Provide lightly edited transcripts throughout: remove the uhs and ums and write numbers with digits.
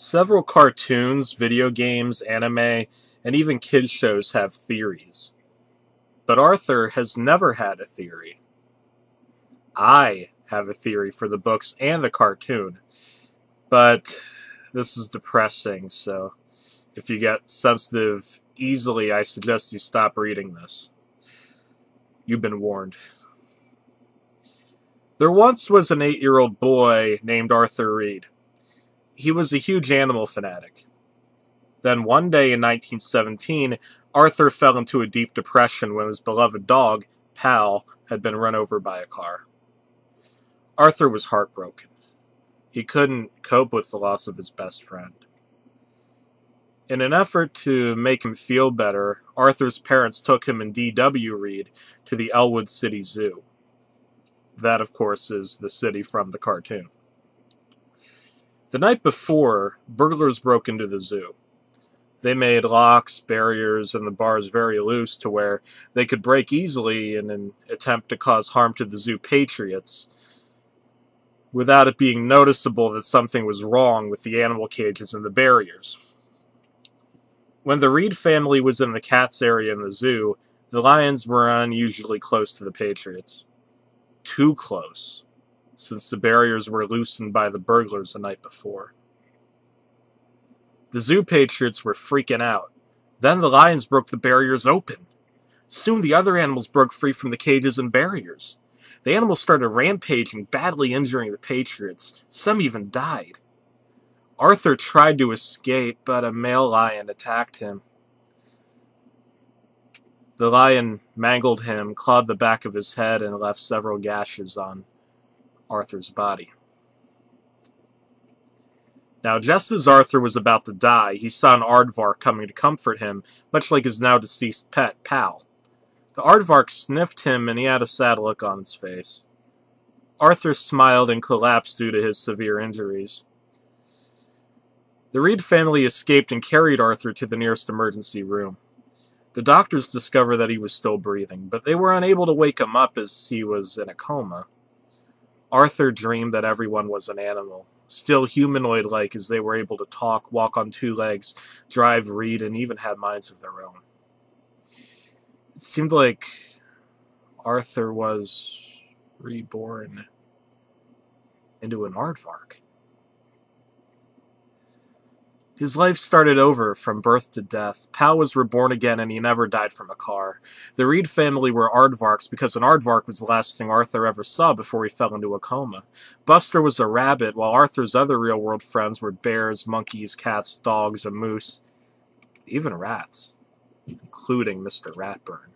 Several cartoons, video games, anime, and even kids shows have theories. But Arthur has never had a theory. I have a theory for the books and the cartoon. But this is depressing, so if you get sensitive easily, I suggest you stop reading this. You've been warned. There once was an 8-year-old boy named Arthur Reed. He was a huge animal fanatic. Then one day in 1917, Arthur fell into a deep depression when his beloved dog, Pal, had been run over by a car. Arthur was heartbroken. He couldn't cope with the loss of his best friend. In an effort to make him feel better, Arthur's parents took him and D.W. Reed to the Elwood City Zoo. That, of course, is the city from the cartoon. The night before, burglars broke into the zoo. They made locks, barriers, and the bars very loose to where they could break easily in an attempt to cause harm to the zoo patriots, without it being noticeable that something was wrong with the animal cages and the barriers. When the Reed family was in the cats area in the zoo, the lions were unusually close to the patriots. Too close, since the barriers were loosened by the burglars the night before. The zoo patriots were freaking out. Then the lions broke the barriers open. Soon the other animals broke free from the cages and barriers. The animals started rampaging, badly injuring the patriots. Some even died. Arthur tried to escape, but a male lion attacked him. The lion mangled him, clawed the back of his head, and left several gashes on Arthur's body. Now, just as Arthur was about to die, he saw an aardvark coming to comfort him, much like his now-deceased pet, Pal. The aardvark sniffed him, and he had a sad look on his face. Arthur smiled and collapsed due to his severe injuries. The Reed family escaped and carried Arthur to the nearest emergency room. The doctors discovered that he was still breathing, but they were unable to wake him up as he was in a coma. Arthur dreamed that everyone was an animal, still humanoid-like as they were able to talk, walk on two legs, drive, read, and even had minds of their own. It seemed like Arthur was reborn into an aardvark. His life started over from birth to death. Pal was reborn again, and he never died from a car. The Reed family were aardvarks because an aardvark was the last thing Arthur ever saw before he fell into a coma. Buster was a rabbit, while Arthur's other real-world friends were bears, monkeys, cats, dogs, a moose, even rats, including Mr. Ratburn.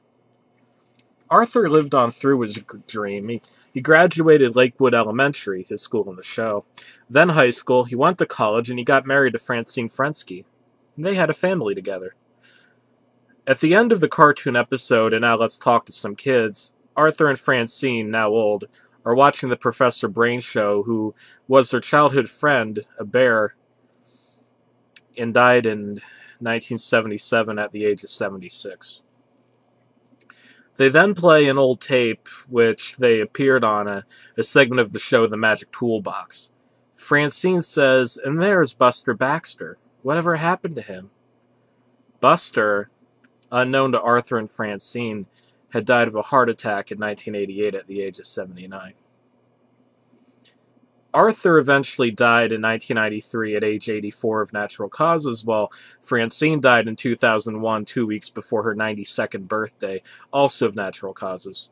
Arthur lived on through his dream. He graduated Lakewood Elementary, his school in the show. Then high school, he went to college, and he got married to Francine Frensky. They had a family together. At the end of the cartoon episode, and now let's talk to some kids, Arthur and Francine, now old, are watching the Professor Brain show, who was their childhood friend, a bear, and died in 1977 at the age of 76. They then play an old tape, which they appeared on a segment of the show The Magic Toolbox. Francine says, "And there's Buster Baxter. Whatever happened to him?" Buster, unknown to Arthur and Francine, had died of a heart attack in 1988 at the age of 79. Arthur eventually died in 1993 at age 84 of natural causes, while Francine died in 2001, 2 weeks before her 92nd birthday, also of natural causes.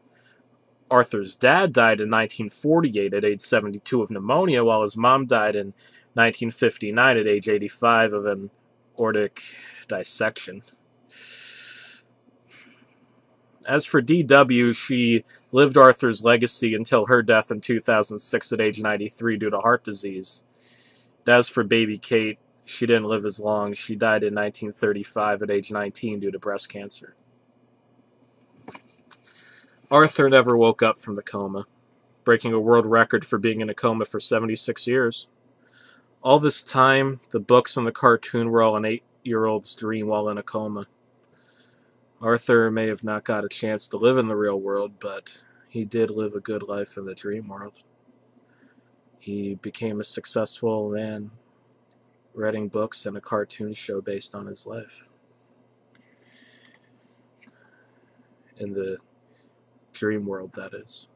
Arthur's dad died in 1948 at age 72 of pneumonia, while his mom died in 1959 at age 85 of an aortic dissection. As for D.W., she lived Arthur's legacy until her death in 2006 at age 93 due to heart disease. As for baby Kate, she didn't live as long. She died in 1935 at age 19 due to breast cancer. Arthur never woke up from the coma, breaking a world record for being in a coma for 76 years. All this time, the books and the cartoon were all an 8-year-old's dream while in a coma. Arthur may have not got a chance to live in the real world, but he did live a good life in the dream world. He became a successful man, writing books and a cartoon show based on his life. In the dream world, that is.